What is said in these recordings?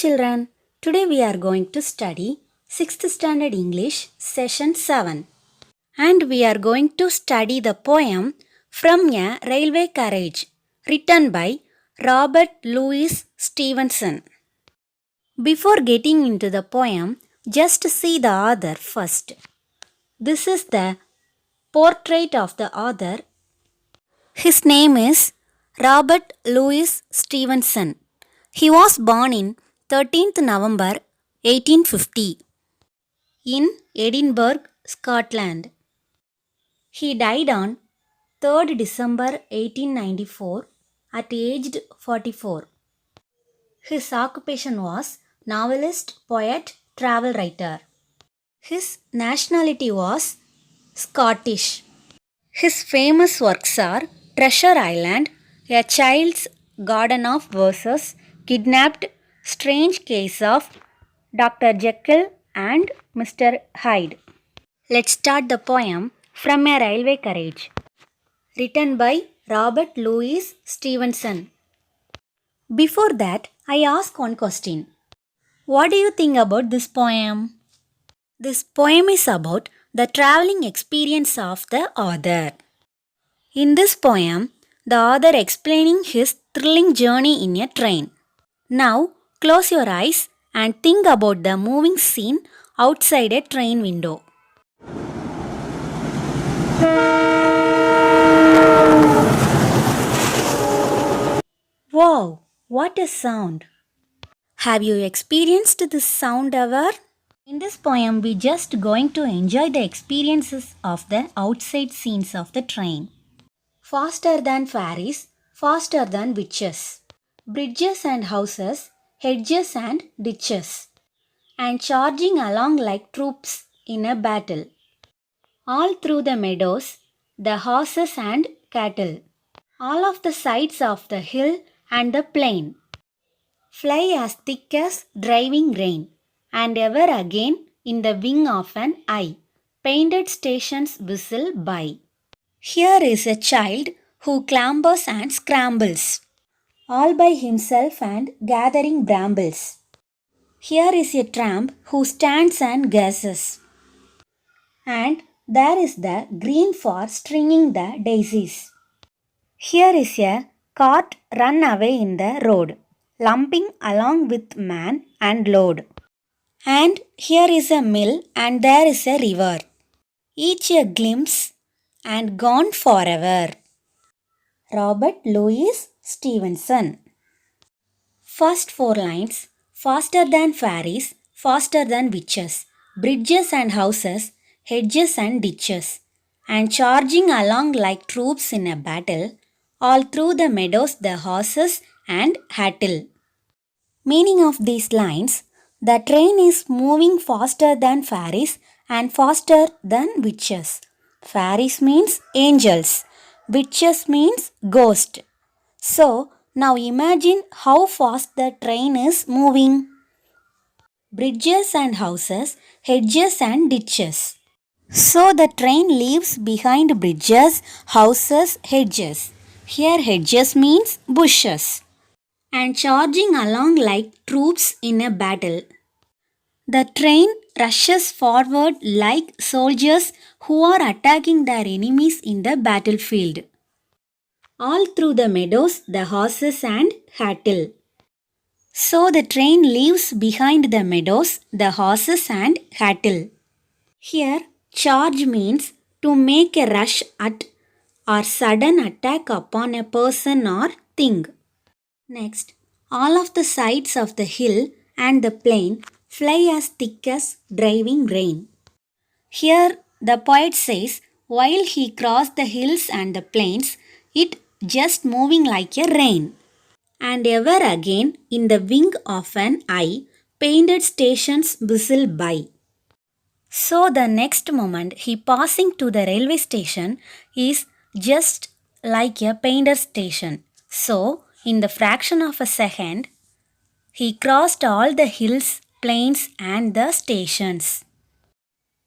children, today we are going to study 6th Standard English Session 7 and we are going to study the poem From a Railway Carriage written by Robert Louis Stevenson. Before getting into the poem, just see the author first. This is the portrait of the author. His name is Robert Louis Stevenson. He was born in 13th November 1850 in Edinburgh, Scotland. He died on 3rd December 1894 at aged 44. His occupation was novelist, poet, travel writer. His nationality was Scottish. His famous works are Treasure Island, A Child's Garden of Verses, Kidnapped, Strange Case of Dr. Jekyll and Mr. Hyde. Let's start the poem From a Railway Carriage, written by Robert Louis Stevenson. Before that, I ask one question. What do you think about this poem? This poem is about the traveling experience of the author. In this poem, the author explaining his thrilling journey in a train. Now, close your eyes and think about the moving scene outside a train window. Wow, what a sound! Have you experienced this sound ever? In this poem, we just going to enjoy the experiences of the outside scenes of the train. Faster than fairies, faster than witches, bridges and houses, hedges and ditches, and charging along like troops in a battle. All through the meadows, the horses and cattle, all of the sides of the hill and the plain, fly as thick as driving rain, and ever again in the wing of an eye, painted stations whistle by. Here is a child who clambers and scrambles, all by himself and gathering brambles. Here is a tramp who stands and gazes, and there is the green for stringing the daisies. Here is a cart run away in the road, lumping along with man and load. And here is a mill and there is a river, each a glimpse and gone forever. Robert Louis Stevenson. First 4 lines: faster than fairies, faster than witches, bridges and houses, hedges and ditches, and charging along like troops in a battle, all through the meadows the horses and cattle. Meaning of these lines: the train is moving faster than fairies and faster than witches. Fairies means angels, witches means ghost. So, now imagine how fast the train is moving. Bridges and houses, hedges and ditches. So, the train leaves behind bridges, houses, hedges. Here hedges means bushes. And charging along like troops in a battle. The train rushes forward like soldiers who are attacking their enemies in the battlefield. All through the meadows, the horses and cattle. So the train leaves behind the meadows, the horses and cattle. Here, charge means to make a rush at or sudden attack upon a person or thing. Next, all of the sides of the hill and the plain fly as thick as driving rain. Here the poet says, while he crossed the hills and the plains, it just moving like a rain. And ever again in the wing of an eye, painted stations whistle by. So the next moment he passing to the railway station is just like a painted station. So, in the fraction of a second, he crossed all the hills, plains and the stations.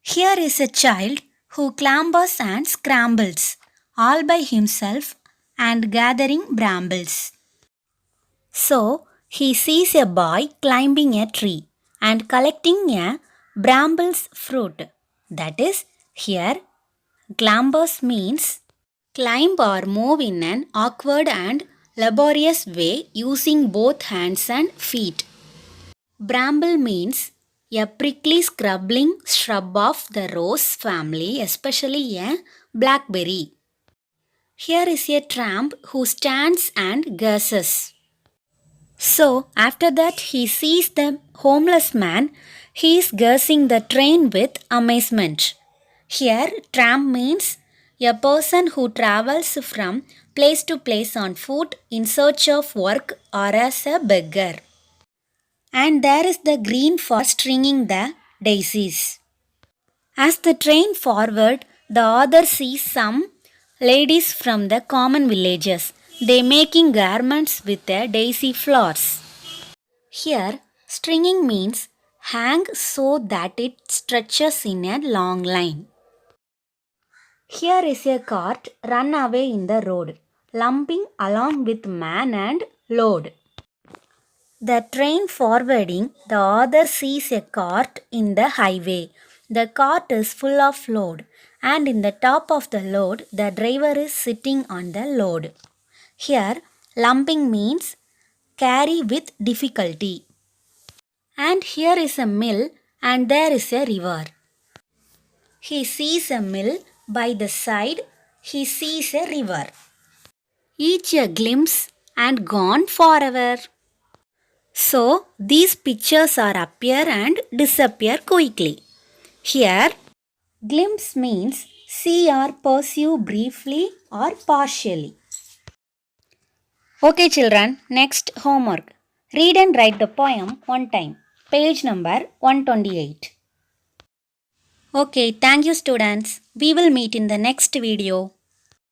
Here is a child who clambers and scrambles, all by himself and gathering brambles. So, He sees a boy climbing a tree and collecting a bramble's fruit. That is, here, glambos means climb or move in an awkward and laborious way using both hands and feet. Bramble means a prickly scrabbling shrub of the rose family, especially a blackberry. Here is a tramp who stands and gazes. So, after that, he sees the homeless man. He is gazing the train with amazement. Here, tramp means a person who travels from place to place on foot in search of work or as a beggar. And there is the green forest stringing the daisies. As the train forward, the author sees some ladies from the common villages. They making garments with the daisy flowers. Here, stringing means hang so that it stretches in a long line. Here is a cart run away in the road, lumping along with man and load. The train forwarding, the author sees a cart in the highway. The cart is full of load, and in the top of the load, the driver is sitting on the load. Here, lumping means carry with difficulty. And here is a mill, and there is a river. He sees a mill, by the side, he sees a river. Each a glimpse and gone forever. So, these pictures are appear and disappear quickly. Here, glimpse means see or perceive briefly or partially. Okay children, next homework. Read and write the poem one time. Page number 128. Okay, thank you students. We will meet in the next video.